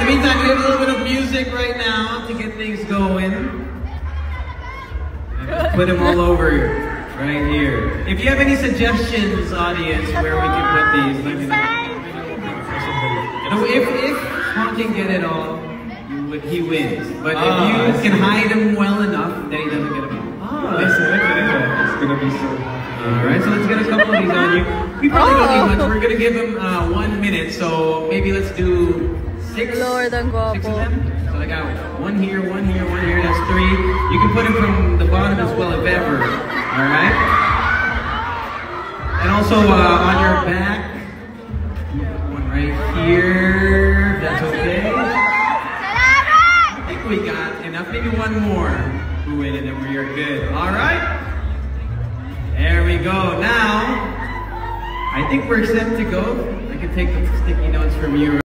the meantime, we have a little bit of music right now to get things going. Put them all over right here. If you have any suggestions, audience, where we can put these, let me know. If Juan can get it all, he wins. But if you can hide him well enough, then he doesn't get them all. It's gonna be so hard. Alright, so let's get a couple of these on you. We probably don't need much. We're gonna give him 1 minute, so maybe let's do 6 of them. So I got one here, one here, one here. That's 3. You can put him from the bottom as well, if ever. Alright? And also on your back, one right here. That's okay. I think we got enough. Maybe one more. Ooh, and then we are good. Alright? There we go. Now, I think we're set to go. I can take the sticky notes from you.